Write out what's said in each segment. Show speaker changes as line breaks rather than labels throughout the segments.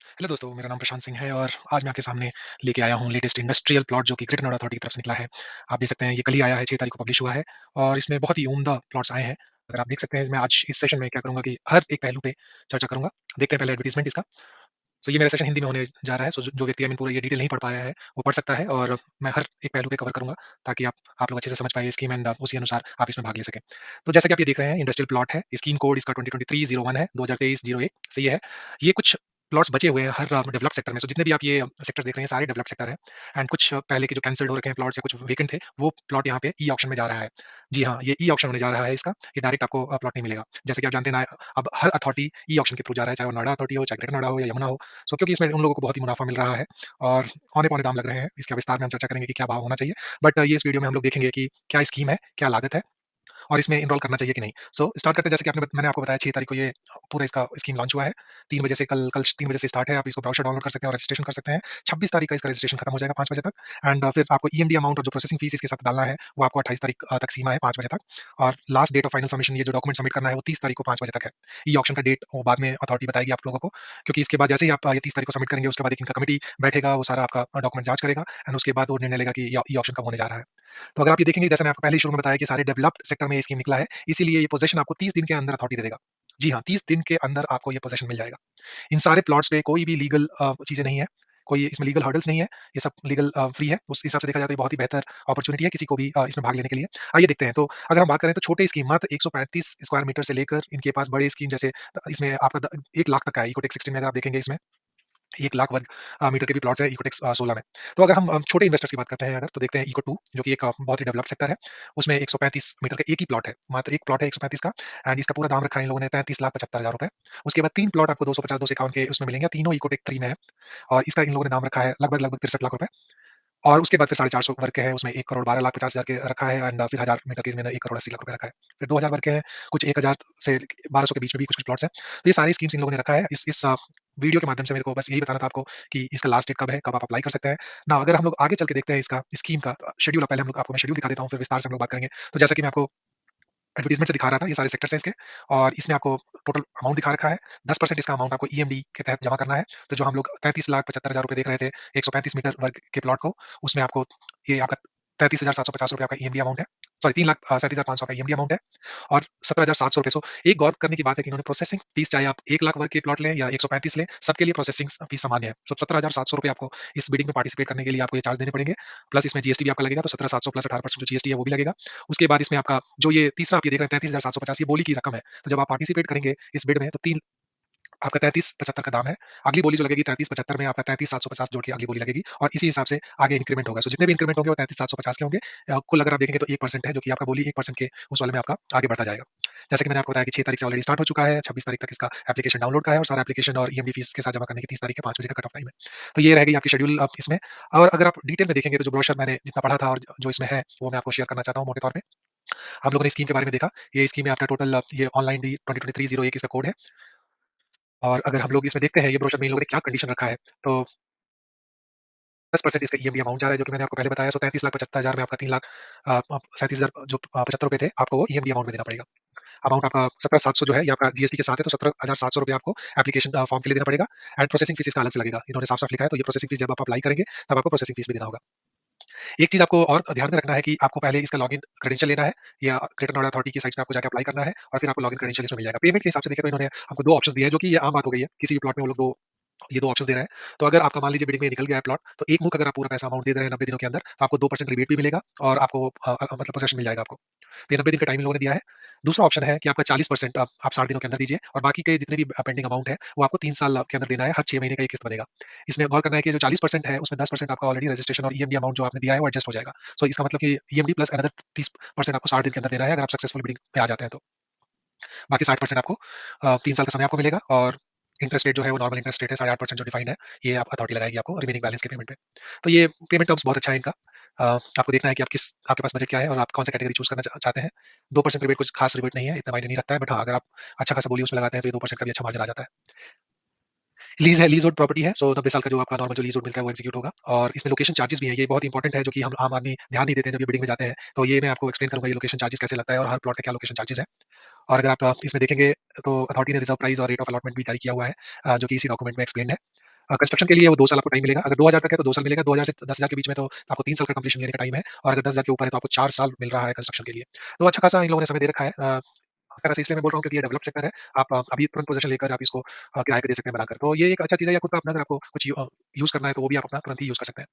Hello दोस्तों, मेरा नाम प्रशांत सिंह है और आज मैं आपके सामने लेके आया हूँ लेटेस्ट इंडस्ट्रियल प्लॉट जो कि ग्रेटर नोएडा अथॉरिटी की तरफ से निकला है। आप देख सकते हैं ये कल ही आया है, 6 तारीख को पब्लिश हुआ है और इसमें बहुत ही उम्दा प्लॉट्स आए हैं। अगर आप देख सकते हैं मैं आज इस सेशन में क्या करूँगा कि हर एक पहलू पे चर्चा करूँगा। देखते हैं पहले एडवर्टाइज़मेंट इसका। सो ये मेरा सेशन हिंदी में होने जा रहा है। सो जो व्यक्ति पूरा ये डिटेल नहीं पढ़ पाया है, वो पढ़ सकता है और मैं हर एक पहलू पे कवर करूँगा ताकि आप लोग अच्छे से समझ पाएँ स्कीम एंड उसी अनुसार आप इसमें भाग ले सकें। तो जैसा कि आप ये देख रहे हैं इंडस्ट्रियल प्लॉट है, स्कीम कोड इसका 2023-01 है, 2023-01 से ये है। ये कुछ प्लॉट्स बचे हुए हैं हर डेवलप्ड सेक्टर में। सो जितने भी आप ये सेक्टर्स देख रहे हैं सारे डेवलप्ड सेक्टर हैं एंड कुछ पहले के जो कैंसल्ड हो रखे हैं प्लॉट्स या कुछ वेकेंट थे, वो प्लॉट यहाँ पे ई ऑक्शन में जा रहा है। जी हाँ, ये ई ऑक्शन होने जा रहा है इसका, ये डायरेक्ट आपको प्लॉट नहीं मिलेगा। जैसे कि आप जानते हैं ना, अब हर अथॉरिटी ई ऑक्शन के थ्रू जा रहा है, चाहे वो नोएडा अथॉरिटी हो, चाहे ग्रेटर नोएडा हो या यमुना हो। सो क्योंकि इसमें उन लोगों को बहुत ही मुनाफा मिल रहा है और औने-पौने दाम लग रहे हैं। इसके विस्तार में हम चर्चा करेंगे कि क्या भाव होना चाहिए। बट ये इस वीडियो में हम लोग देखेंगे कि क्या स्कीम है, क्या लागत है और इसमें एनरोल करना चाहिए कि नहीं। सो स्टार्ट करते हैं। जैसे कि मैंने आपको बताया 6 तारीख को ये पूरा इसका स्कीम लॉन्च हुआ है। 3 बजे से कल 3 बजे से स्टार्ट है। आप इसको ब्राउज़र डाउनलोड कर सकते हैं और रजिस्ट्रेशन कर सकते हैं। 26 तारीख का इसका रजिस्ट्रेशन खत्म हो जाएगा 5 बजे तक एंड फिर आपको ईएमडी अमाउंट और जो प्रोसेसिंग फीस इसके साथ डालना है, वो आपको 28 तारीख तक सीमा है 5 बजे तक और last date of final submission ये जो डॉक्यूमेंट सबमिट करना है वो 30 तारीख को 5 बजे तक है। ई ऑक्शन का डेट वो बाद में अथॉरिटी बताएगी आप लोगों को, क्योंकि इसके बाद जैसे ही आप ये 30 तारीख को सबमिट करेंगे उसके बाद एक इनका कमिटी बैठेगा, वो सारा आपका डॉक्यूमेंट जाँच करेगा एंड उसके बाद वो निर्णय लेगा कि ई ऑक्शन कब होने जा रहा है। तो अगर आप ये देखेंगे, जैसे मैं आपको पहले ही शुरू में बताया कि सारे डेवलप्ड सेक्टर में ये स्कीम निकला है, इसीलिए ये पोज़ेशन आपको 30 दिन के अंदर अथॉरिटी दे देगा। जी हाँ, 30 दिन के अंदर आपको ये पोज़ेशन मिल जाएगा। इन सारे प्लॉट्स पे कोई भी लीगल चीज़ें नहीं है, कोई इसमें लीगल हर्डल्स नहीं है, ये सब लीगल फ्री है। उस हिसाब से देखा जाए तो ये बहुत ही बेहतर अपॉर्च्युनिटी है किसी को भी इसमें भाग लेने के लिए। आइए देखते हैं, तो अगर हम बात करें तो छोटे स्कीम मात्र 135 स्क्वायर मीटर से लेकर इनके पास बड़े स्कीम जैसे इसमें आपका 1 लाख तक का है। इकोटेक 16 में अगर आप देखेंगे इसमें 1 लाख वर्ग मीटर के भी प्लॉट्स हैं इकोटेक्स 16 में। तो अगर हम छोटे इन्वेस्टर्स की बात करते हैं अगर, तो देखते हैं इको 2 जो कि एक बहुत ही डेवलप्ड सेक्टर है। उसमें 135 मीटर का एक ही प्लॉट है, मात्र एक प्लॉट है 135 का एंड इसका पूरा दाम रखा है इन लोगों ने 33,75,000 रुपए। उसके बाद 3 प्लॉट आपको 250, 251 के उसमें मिलेंगे, तीनों इकोटेक 3 में है और इसका इन लोगों ने दाम रखा है लगभग 63 लाख रुपए। और उसके बाद फिर 450 वर्ग के हैं, उसमें 1 करोड़ 12 लाख 50 हज़ार के रखा है एंड फिर 1000 मीटर के इसमें 1 करोड़ 80 लाख रुपए रखा है। फिर 2000 वर्ग के हैं, कुछ 1000 से 1200 के बीच में भी कुछ-कुछ प्लॉट्स हैं। तो ये सारी स्कीम्स इन लोगों ने रखा है। इस वीडियो के माध्यम से मेरे को बस यही बताना था आपको कि इसका लास्ट डेट कब है, कब आप अप्लाई कर सकते हैं। नाउ अगर हम लोग आगे चल के देखते हैं इसका स्कीम का शेड्यूल, पहले हम लोग आपको मैं शेड्यूल दिखा देता हूँ, फिर विस्तार से हम लोग बात करेंगे। तो जैसा कि मैं आपको एडवर्टाइज़मेंट से दिखा रहा था, ये सारे सेक्टर्स हैं इसके और इसमें आपको टोटल अमाउंट दिखा रखा है। 10% इसका अमाउंट आपको ईएमडी के तहत जमा करना है। तो जो हम लोग 33,75,000 रुपए देख रहे थे 135 मीटर वर्ग के प्लॉट को, उसमें आपको ये आपका 33,750 रुपए आपका ईएमडी अमाउंट है। सॉरी 3,37,500 का ईएमडी अमाउंट है और 17,700 रुपए। सो एक गौर करने की बात है कि इन्होंने प्रोसेसिंग फीस, चाहे आप 1 लाख वर्ग के प्लॉट लें या 135 लें, सबके लिए प्रोसेसिंग फीस समान है। सो 17,700 रुपए आपको इस बिडिंग में पार्टिसिपेट करने के लिए आपको ये चार्ज देने पड़ेंगे। प्लस इसमें जीएसटी भी आपका लगेगा, तो 17,700 प्लस 18% जो जीएसटी है वो भी लगेगा। उसके बाद इसमें आपका जो ये तीसरा आप ये देख रहे हैं 33,750, ये बोली की रकम है। तो जब आप पार्टिसिपेट करेंगे इस बिड में तो 3 आपका 33,75 का दाम है। अगली बोली जो लगेगी 33,75 में आपका 33,750 जोड़ के अगली बोली लगेगी और इसी हिसाब से आगे इंक्रीमेंट होगा। सो जितने भी इंक्रीमेंट होंगे वो 33,750 के होंगे। कुल अगर आप देखेंगे तो 1% है जो कि आपका बोली 1% के उस वाले में आपका आगे बढ़ता जाएगा। जैसे कि मैंने आपको बताया कि 6 तारीख से ऑलरेडी स्टार्ट हो चुका है, 26 तारीख तक इसका एप्लीकेशन डाउनलोड का है और सारा एप्लीकेशन और ईएमडी फीस के साथ जमा करने की 30 तारीख के 5 बजे का कट ऑफ टाइम है। तो ये रहेगी आपकी शेड्यूल इसमें। और अगर आप डिटेल में देखेंगे तो जो ब्रोशर मैंने जितना पढ़ा था और जो इसमें है वो मैं आपको शेयर करना चाहता हूँ मोटे तौर पे। हम लोगों ने स्कीम के बारे में देखा। ये स्कीम में आपका टोटल ये ऑनलाइन डी 2023-01 इसका कोड है और अगर हम लोग इसमें देखते हैं ये ब्रोशर में इन लोगों ने क्या कंडीशन रखा है, तो 10% इसका ईएमडी अमाउंट जा रहा है, जो कि मैंने आपको पहले बताया। सो 33,75,000 में आपका 3 लाख 37,000 जो 75 रुपए थे, आपको वो ईएमडी अमाउंट में देना पड़ेगा। अमाउंट आपका 17,700 जो है ये आपका जीएसटी के साथ है, तो 17,700 रुपए आपको एप्लीकेशन फॉर्म के लिए देना पड़ेगा एंड प्रोसेसिंग फीस इसका अलग से लगेगा। इन्होंने साफ-साफ लिखा है, तो ये प्रोसेसिंग फीस जब आप अप्लाई करेंगे, तब आपको प्रोसेसिंग फीस भी देना होगा। एक चीज़ आपको और ध्यान में रखना है कि आपको पहले इसका लॉगिन क्रेडेंशियल लेना है या ग्रेटर नोएडा अथॉरिटी की साइट पे आपको जाके अप्लाई करना है और फिर आपको लॉगिन क्रेडेंशियल इसमें मिल जाएगा। पेमेंट के हिसाब से देखें तो इन्होंने हमको 2 ऑप्शंस दिए हैं, जो कि ये आम बात हो गई है। किसी भी प्लॉट में वो लोग 2 ये 2 ऑप्शंस दे रहे हैं। तो अगर आपका मान लीजिए बिडिंग में निकल गया है प्लॉट, तो एक मुश्त अगर आप पूरा पैसा अमाउंट दे रहे हैं 90 दिनों के अंदर, तो आपको 2% रिबेट भी मिलेगा और आपको मतलब पोज़ेशन मिल जाएगा आपको। तो ये 90 दिन का टाइम इन लोगों ने दिया है। दूसरा ऑप्शन है कि आपका 40% आप 60 दिनों के अंदर दीजिए और बाकी के जितने भी पेंडिंग अमाउंट है, वो आपको 3 साल के अंदर देना है, हर 6 महीने का एक किस्त बनेगा। इसमें गौर करना है कि जो 40% है, उसमें 10% आपका ऑलरेडी रजिस्ट्रेशन और ईएमडी अमाउंट जो आपने दिया है, वो एडजस्ट हो जाएगा। सो इसका मतलब कि ईएमडी प्लस अनदर 30% आपको 60 दिन के अंदर देना है, अगर आप सक्सेसफुल बिडिंग में आ जाते हैं तो। बाकी 60% आपको 3 साल का समय आपको मिलेगा और इंटरेस्ट रेट जो है वो नॉर्मल इंटरेस्ट रेट है 8.5% जो डिफाइंड है, ये आप अथॉरिटी लगाएगी आपको रिमेनिंग बैलेंस के पेमेंट पे। तो ये पेमेंट टर्म्स बहुत अच्छा है इनका। आपको देखना है कि आपके पास बजट क्या है और आप कौन सा कैटेगरी चूज़ करना चाहते हैं। 2% रिबेट कुछ खास रिबेट नहीं है, इतना मायने नहीं रखता है, बट हाँ, अगर आप अच्छा खासा बोली उसमें लगाते हैं तो ये 2% का भी अच्छा मार्जिन आ जाता है। लीज़ है, लीज़-होल्ड प्रॉपर्टी है, सो 90 साल का जो आपका नॉर्मल जो लीज़-होल्ड मिलता है वो एग्ज़ीक्यूट होगा और इसमें लोकेशन चार्जेस भी हैं, ये बहुत इंपॉर्टेंट है, जो कि हम आम आदमी ध्यान नहीं देते हैं जब ये बिडिंग में जाते हैं। तो ये मैं आपको एक्सप्लेन करूँगा ये लोकेशन चार्जेस कैसे लगता है और हर प्लॉट का क्या लोकेशन चार्जेस है। और अगर आप इसमें देखेंगे तो अथॉरिटी ने रिजर्व प्राइस और रेट ऑफ अलॉटमेंट भी जारी किया हुआ है, जो कि इसी डॉक्यूमेंट में एक्सप्लेन्ड है। कंस्ट्रक्शन के लिए वो 2 साल आपको टाइम मिलेगा। अगर 2000 तक है तो 2 साल मिलेगा, 2000 से 10,000 के बीच में तो आपको 3 साल का कंप्लीशन लेने का टाइम है और अगर 10,000 के ऊपर है तो आपको 4 साल मिल रहा है कंस्ट्रक्शन के लिए। तो अच्छा खासा इन लोगों ने समय दे रखा है। एक तरह से इसलिए मैं बोल रहा हूँ क्योंकि ये डेवलप सेक्टर है। आप अभी तुरंत पोज़ीशन लेकर आप इसको किराए पे दे सकते हैं बनाकर। तो ये एक अच्छा चीज़ है या खुद का अपना अगर आपको कुछ यूज़ करना है तो वो भी आप अपना तुरंत ही यूज़ कर सकते हैं।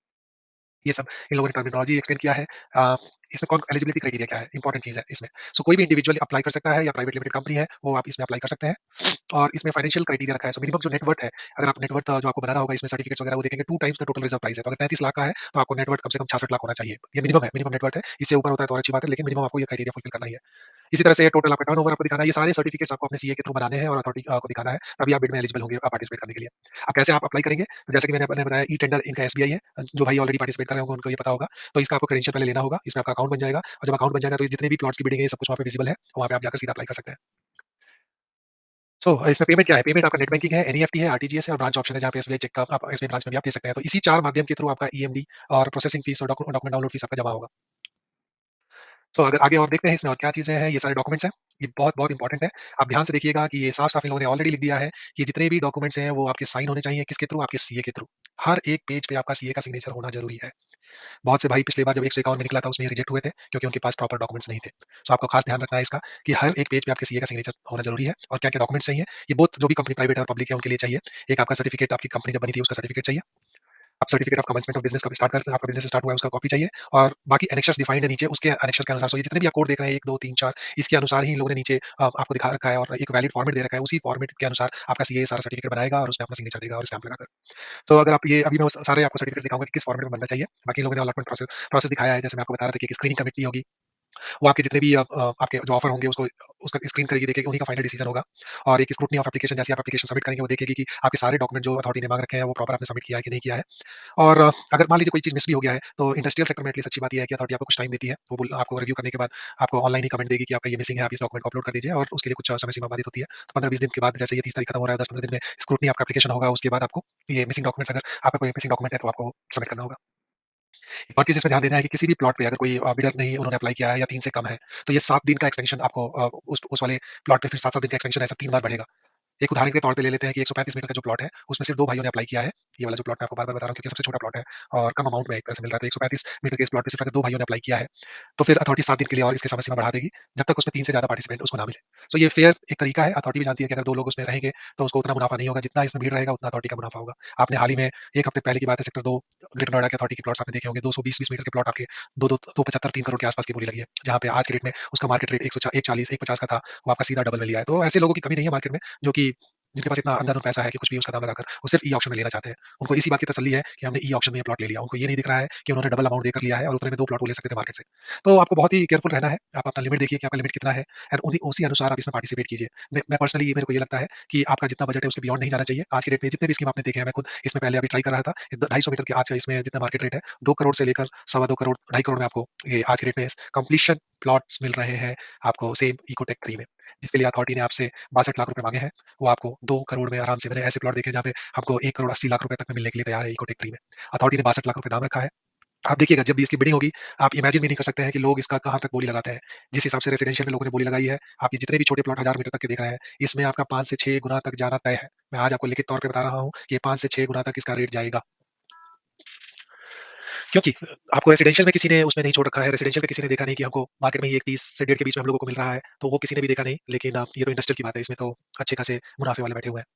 ये सब इन लोगों ने टर्मिनोलॉजी एक्सप्लेन किया है। अ, इसमें कौन एलिजिबिलिटी क्राइटेरिया क्या है? इंपॉर्टेंट चीज़ है इसमें। सो कोई भी इंडिविजुअल अप्लाई कर सकता है या प्राइवेट लिमिटेड कंपनी है, वो आप इसमें अप्लाई कर सकते हैं। और इसमें फाइनेंशियल क्राइटेरिया रखा है। सो मिनिमम जो नेट वर्थ है, अगर आप नेट वर्थ जो आपको बनाना होगा इसमें सर्टिफिकेट्स वगैरह वो देखेंगे 2 times the total reserve price है। तो अगर 33 लाख का है, तो आपको नेट वर्थ कम से कम 66 लाख होना चाहिए। ये मिनिमम है, मिनिमम नेट वर्थ है। इससे ऊपर होता है तो और अच्छी बात है, लेकिन मिनिमम आपको ये क्राइटेरिया फुलफिल करना ही है। इसी तरह से टोटल आपका टर्नओवर आपको दिखाना है। ये सारे सर्टिफिकेट्स आपको अपने सीए के थ्रू बनाने हैं और अथॉरिटी को दिखाना है, तभी आप बिड में एलिजिबल होंगे पार्टिसिपेट करने के लिए। अब कैसे आप अप्लाई करेंगे? तो जैसे कि मैंने बताया ई-टेंडर इनका एसबीआई है। जो भाई ऑलरेडी पार्टिसिपेट कर रहे होंगे उनको ये पता होगा। तो इसका आपको क्रेडेंशियल पहले लेना होगा, इसमें आपका अकाउंट बन जाएगा और जब अकाउंट बन जाएगा तो ये जितने भी प्लॉट्स की बिडिंग है, ये सब कुछ वहाँ पे विजिबल है। वहाँ पे आप जाकर सीधा अप्लाई कर सकते हैं। सो इसमें पेमेंट क्या है? पेमेंट आपका नेट बैंकिंग है, एनईएफटी है, आरटीजीएस है और ब्रांच ऑप्शन है, जहाँ पे एसबीआई चेक का आप एसबीआई ब्रांच में भी आप दे सकते हैं। तो इसी 4 माध्यम के थ्रू आपका ईएमडी और प्रोसेसिंग फीस और डॉक्यूमेंट डाउनलोड फीस आपका जमा होगा। तो अगर आगे और देखते हैं इसमें और क्या चीज़ें हैं, ये सारे डॉक्यूमेंट्स हैं, ये बहुत-बहुत इंपॉर्टेंट है। आप ध्यान से देखिएगा कि ये साफ-साफ इन लोगों ने ऑलरेडी लिख दिया है कि जितने भी डॉक्यूमेंट्स हैं, वो आपके साइन होने चाहिए, किसके थ्रू? आपके सीए के थ्रू। हर एक पेज पे आपका सीए का सिग्नेचर होना ज़रूरी है। बहुत से भाई पिछली बार जब 151 में निकला था, उसमें रिजेक्ट हुए थे, क्योंकि उनके पास प्रॉपर डॉक्यूमेंट्स नहीं थे। सो आपको खास ध्यान रखना है इसका कि हर एक पेज पे आपके सीए का सिग्नेचर होना ज़रूरी है और क्या-क्या डॉक्यूमेंट्स चाहिए, ये बोथ जो भी कंपनी प्राइवेट है और पब्लिक है, उनके लिए चाहिए। एक आपका सर्टिफिकेट, आपकी कंपनी जब बनी थी, उसका सर्टिफिकेट चाहिए। आप certificate of commencement of business कब स्टार्ट कर आपका बिज़नेस स्टार्ट हुआ है उसका कॉपी चाहिए और बाकी एनेक्सर्स डिफाइंड है नीचे उसके एनेक्सर के अनुसार। सो ये जितने भी आप कोड देख रहे हैं 1, 2, 3, 4 इसके अनुसार ही इन लोगों ने नीचे आपको दिखा रखा है और एक वैलिड फॉर्मेट दे रखा है। उसी फॉर्मेट के अनुसार आपका सीए सारा सर्टिफिकेट बनाएगा और उसमें अपना सिग्नेचर देगा और स्टैम्प लगाकर। तो अगर आप ये अभी मैं उस सारे आपको सर्टिफिकेट्स दिखाऊँगा कि किस फॉर्मेट में बनना चाहिए। बाकी इन लोगों ने अलॉटमेंट प्रोसेस दिखाया है। जैसे मैं आपको बता रहा था कि एक स्क्रीनिंग कमिटी होगी। वो आपके जितने भी आपके जो ऑफर होंगे उसको उसका स्क्रीन करेगी, देखेगी, उन्हीं का फाइनल डिसीजन होगा। और एक स्क्रूटनी ऑफ एप्लीकेशन, जैसे आप एप्लीकेशन सबमिट करेंगे वो देखेगी कि आपके सारे डॉक्यूमेंट जो अथॉरिटी ने मांग रखे हैं वो प्रॉपर आपने सबमिट किया है कि नहीं किया है। और अगर मान लीजिए कोई चीज़ मिस भी हो गया है, तो इंडस्ट्रियल सेक्टर में एटलीस्ट अच्छी बात ये है कि अथॉरिटी आपको कुछ टाइम देती है। वो बोल आपको रिव्यू करने के बाद आपको ऑनलाइन ही कमेंट देगी कि आपका ये मिसिंग है, आप इस डॉक्यूमेंट को अपलोड कर दीजिए और उसके लिए कुछ समय सीमा बाधित होती है। तो 15-20 दिन के बाद, जैसे ये 30 तारीख खत्म हो रहा है, 10-15 दिन में स्क्रूटनी आपका एप्लीकेशन होगा, उसके बाद आपको ये मिसिंग डॉक्यूमेंट्स, अगर आपका कोई मिसिंग डॉक्यूमेंट है तो आपको सबमिट करना होगा। एक और चीज़ इसमें ध्यान देना है कि किसी भी प्लॉट पे अगर कोई बिडर नहीं उन्होंने अप्लाई किया है या 3 से कम है, तो ये 7 दिन का एक्सटेंशन आपको उस वाले प्लॉट पे फिर 7-7 दिन का एक्सटेंशन ऐसा 3 बार बढ़ेगा। एक उदाहरण के तौर पे ले लेते हैं कि 135 मीटर का जो प्लॉट है, उसमें सिर्फ 2 भाइयों ने अप्लाई किया है। ये वाला जो प्लॉट मैं आपको बार-बार बता रहा हूँ क्योंकि सबसे छोटा प्लॉट है और कम अमाउंट में एक तरह से मिल रहा है। तो 135 मीटर के इस प्लॉट पे सिर्फ अगर 2 भाइयों ने अप्लाई किया है, तो फिर अथॉरिटी 7 दिन के लिए और इसकी समय सीमा बढ़ा देगी, जब तक उसमें 3 से ज़्यादा पार्टिसिपेंट उसको ना मिले। सो ये फेयर एक तरीका है। अथॉरिटी भी जानती है कि अगर 2 लोग उसमें रहेंगे, तो उसको उतना मुनाफा नहीं होगा, जितना इसमें भीड़ रहेगा उतना अथॉरिटी का मुनाफा होगा। आपने हाल ही में 1 हफ्ते पहले की बात है, सेक्टर 2 ग्रेटर नोएडा के अथॉरिटी के प्लॉट्स आपने देखे होंगे, 220-20 मीटर के प्लॉट आपके 2-2 275 3 करोड़ के आस-पास की बोली लगी है, जहाँ पे आज के डेट में उसका मार्केट रेट 140, 150 का था, वो आपका सीधा डबल में लिया है। तो ऐसे लोगों की कमी नहीं है मार्केट में, जो कि जिनके पास इतना अंधाधुंध पैसा है कि कुछ भी उसका दाम लगाकर वो सिर्फ ई ऑक्शन में लेना चाहते हैं। उनको इसी बात की तसल्ली है कि हमने ई ऑक्शन में ये प्लॉट ले लिया। उनको ये नहीं दिख रहा है कि उन्होंने डबल अमाउंट देकर लिया है और उतने में 2 प्लॉट वो ले सकते थे मार्केट से। तो आपको बहुत ही केयरफुल रहना है। आप अपना लिमिट देखिए कि आपका लिमिट कितना है एंड उन्हीं उसी अनुसार आप इसमें पार्टिसिपेट कीजिए। मैं पर्सनली मेरे को ये लगता है कि आपका जितना बजट है उसके बियॉन्ड नहीं जाना चाहिए। आज की डेट में जितने भी स्कीम आपने देखे हैं, मैं खुद इसमें पहले अभी ट्राई कर रहा था। 250 मीटर के आज का इसमें जितना मार्केट रेट है, 2 करोड़ से लेकर सवा 2 करोड़, ढाई करोड़ में आपको ये आज की डेट में कंप्लीशन प्लॉट्स मिल रहे हैं आपको सेम इकोटेक 3 में। जिसके लिए अथॉरिटी ने आपसे 62 लाख रुपए माँगे हैं। वो आपको 2 करोड़ में आराम से, मैंने ऐसे प्लॉट देखे हैं जहाँ पे हमको 1 करोड़ 80 लाख रुपए तक में मिलने के लिए तैयार है इकोटेक 3 में। अथॉरिटी ने 62 लाख रुपए दाम रखा है। आप देखिएगा जब भी इसकी बिडिंग होगी, आप इमेजिन भी नहीं कर सकते हैं कि लोग इसका कहाँ तक बोली लगाते हैं। जिस हिसाब से रेजिडेंशियल में लोगों ने बोली लगाई है, आप ये जितने भी छोटे प्लॉट 1000 मीटर तक के देख रहे हैं, इसमें आपका 5 से 6 गुना तक जाना तय है। मैं आज आपको लिखित तौर पे बता रहा हूँ कि ये 5 से 6 गुना तक इसका रेट जाएगा। क्योंकि आपको रेजिडेंशियल में किसी ने उसमें नहीं छोड़ रखा है, रेजिडेंशियल में किसी ने देखा नहीं कि हमको मार्केट में ही 1 30 से डेढ़ के बीच में हम लोगों को मिल रहा है, तो वो किसी ने भी देखा नहीं। लेकिन ये तो इंडस्ट्रियल की बात है, इसमें तो अच्छे खासे मुनाफ़े वाले बैठे हुए हैं।